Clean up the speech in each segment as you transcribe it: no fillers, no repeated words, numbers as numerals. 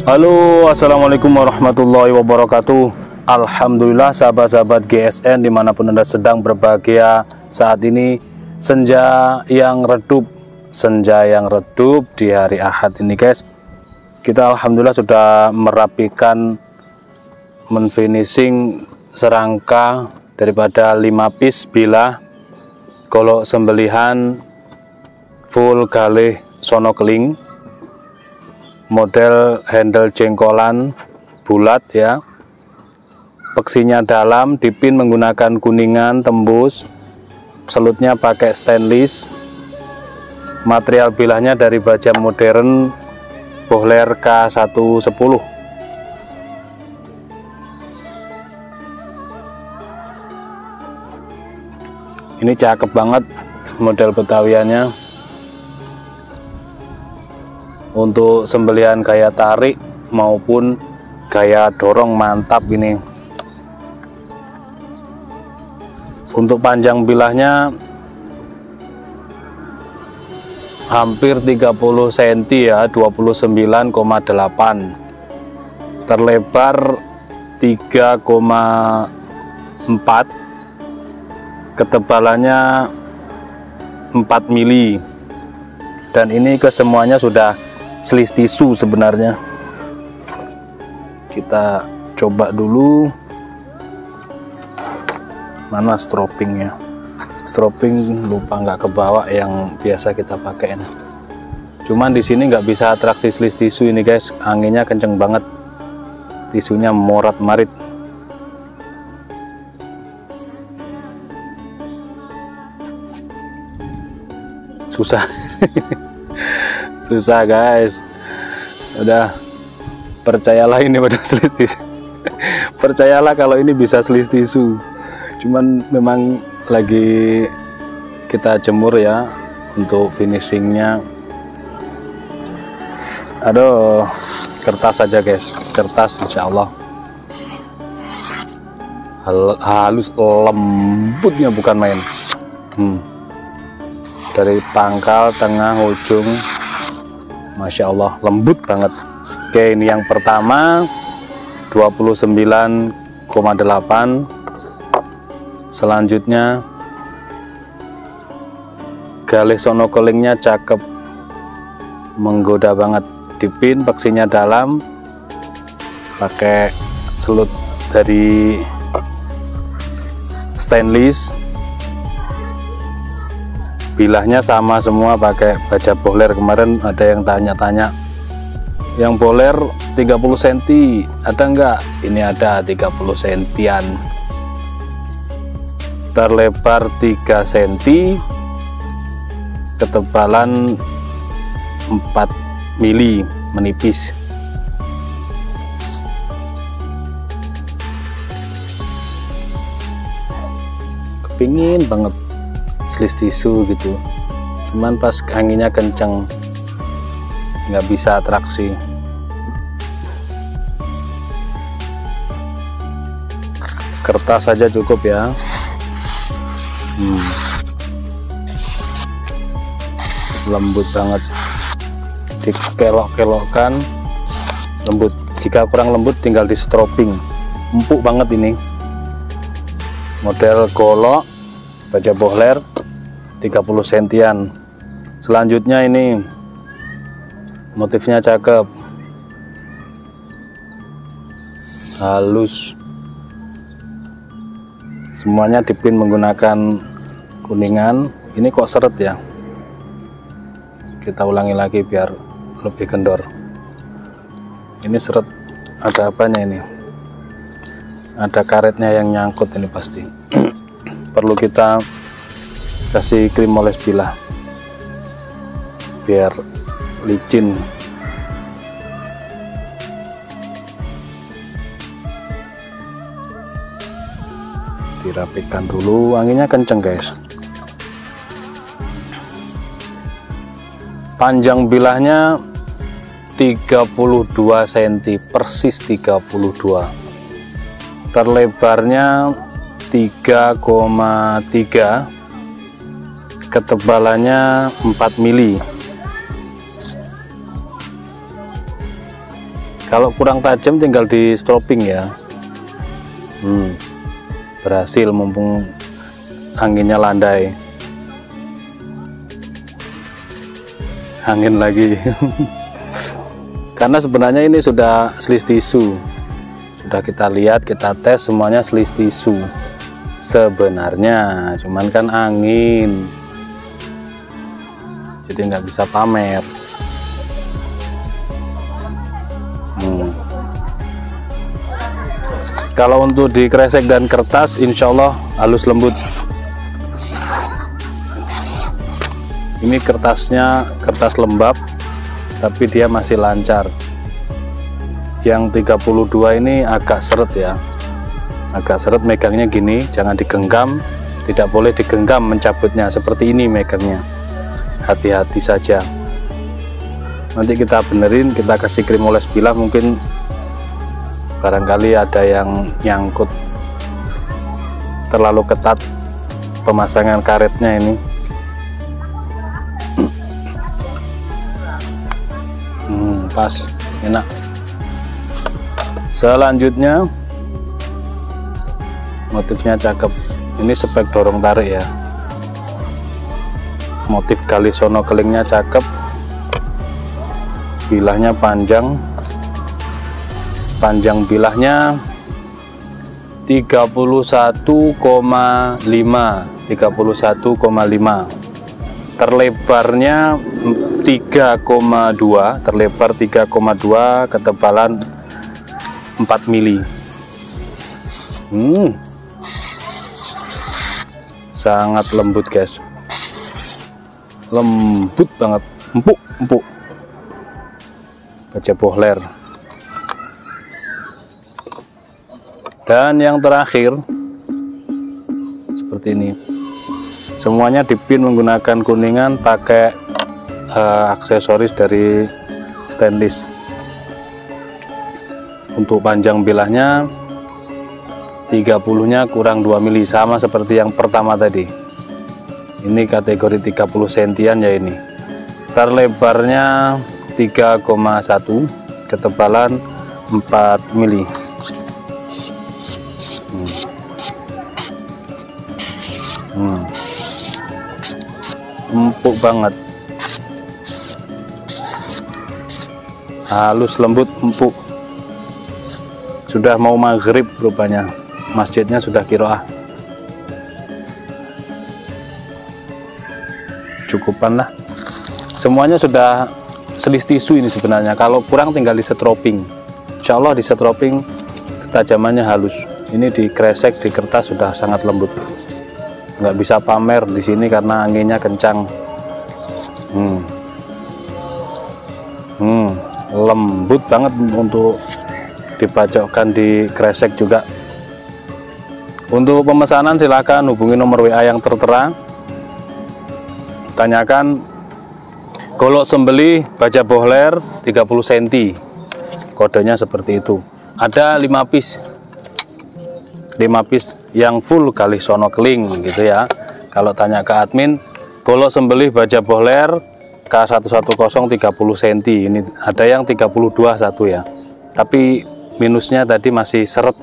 Halo, assalamualaikum warahmatullahi wabarakatuh. Alhamdulillah sahabat-sahabat GSN dimanapun Anda sedang berbahagia saat ini. Senja yang redup di hari Ahad ini guys. Kita alhamdulillah sudah merapikan, menfinishing serangka daripada 5 piece bilah golok sembelihan full galih sono keling, model handle jengkolan bulat ya, peksinya dalam, dipin menggunakan kuningan tembus, selutnya pakai stainless, material bilahnya dari baja modern Bohler K110. Ini cakep banget model betawiannya. Untuk sembelihan gaya tarik maupun gaya dorong mantap ini. Untuk panjang bilahnya hampir 30 cm ya, 29,8. Terlebar 3,4. Ketebalannya 4 mili. Dan ini kesemuanya sudah sleeve tisu sebenarnya. Kita coba dulu mana stroppingnya. Stropping lupa nggak kebawa yang biasa kita pakai. Cuman di sini nggak bisa atraksi sleeve tisu ini guys, anginnya kenceng banget, tisunya morat marit. Susah susah guys, udah percayalah ini pada sleeve tisu. Percayalah kalau ini bisa sleeve tisu, cuman memang lagi kita jemur ya untuk finishingnya. Aduh, kertas aja guys, kertas insya Allah halus, lembutnya bukan main. Dari pangkal, tengah, ujung, Masya Allah lembut banget. Oke, ini yang pertama 29,8. Selanjutnya galih sono kelingnya cakep, menggoda banget, dipin, peksinya dalam, pakai selut dari stainless. Bilahnya sama semua, pakai baja Bohler. Kemarin ada yang tanya-tanya, yang Bohler 30 cm ada enggak? Ini ada 30 cm, terlebar 3 cm, ketebalan 4 mili, menipis. Kepingin banget sleeve tisu gitu, cuman pas anginnya kenceng nggak bisa atraksi. Kertas saja cukup ya. Lembut banget, dikelok-kelokkan lembut. Jika kurang lembut tinggal di stropping. Empuk banget ini, model golok baja Bohler 30 cm. Selanjutnya ini motifnya cakep, halus, semuanya dipin menggunakan kuningan. Ini kok seret ya, kita ulangi lagi biar lebih kendor. Ini seret, ada apanya ini, ada karetnya yang nyangkut ini pasti. Perlu kita kasih krim oles bilah biar licin. Dirapikan dulu, anginnya kenceng guys. Panjang bilahnya 32 cm, persis 32. Terlebarnya 3,3, ketebalannya 4 mili. Kalau kurang tajam tinggal di stropping ya. Berhasil mumpung anginnya landai. Angin lagi. Karena sebenarnya ini sudah sleeve tisu. Sudah kita lihat, kita tes semuanya sleeve tisu. Sebenarnya cuman kan angin. Jadi nggak bisa pamer. Kalau untuk di kresek dan kertas insya Allah halus lembut. Ini kertasnya kertas lembab tapi dia masih lancar. Yang 32 ini agak seret ya, agak seret megangnya gini, jangan digenggam, tidak boleh digenggam mencabutnya seperti ini megangnya, hati-hati saja. Nanti kita benerin, kita kasih krim oles bilah, mungkin barangkali ada yang nyangkut terlalu ketat pemasangan karetnya ini. Pas, enak. Selanjutnya motifnya cakep, ini spek dorong tarik ya, motif galisono kelingnya cakep, bilahnya panjang bilahnya 31,5, terlebarnya 3,2, terlebar 3,2, ketebalan 4 mili. Sangat lembut guys, lembut banget, empuk baja bohler. Dan yang terakhir seperti ini, semuanya dipin menggunakan kuningan, pakai aksesoris dari stainless. Untuk panjang bilahnya 30-nya kurang 2 mili, sama seperti yang pertama tadi. Ini kategori 30 sentian ya ini. Terlebarnya 3,1, ketebalan 4 mili. Empuk banget, halus lembut empuk. Sudah mau maghrib rupanya, masjidnya sudah kiroah. Cukupan lah, semuanya sudah selis tisu ini sebenarnya. Kalau kurang tinggal di stropping, insya Allah di stropping ketajamannya halus. Ini di kresek, di kertas sudah sangat lembut. Nggak bisa pamer di sini karena anginnya kencang. Lembut banget untuk dibacokkan di kresek juga. Untuk pemesanan silakan hubungi nomor WA yang tertera. Tanyakan golok sembelih baja bohler 30 cm, kodenya seperti itu. Ada 5 piece yang full galisono keling gitu ya. Kalau tanya ke admin, golok sembelih baja bohler K110 30 cm, ini ada yang 32 satu ya, tapi minusnya tadi masih seret.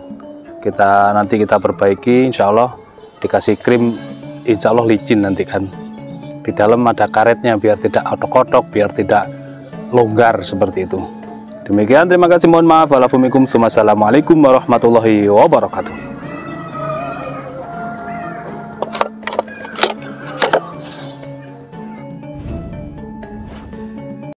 Nanti kita perbaiki, insya Allah dikasih krim, insya Allah licin nanti kan. Di dalam ada karetnya biar tidak otok-otok, biar tidak longgar seperti itu. Demikian, terima kasih, mohon maaf. Assalamualaikum warahmatullahi wabarakatuh.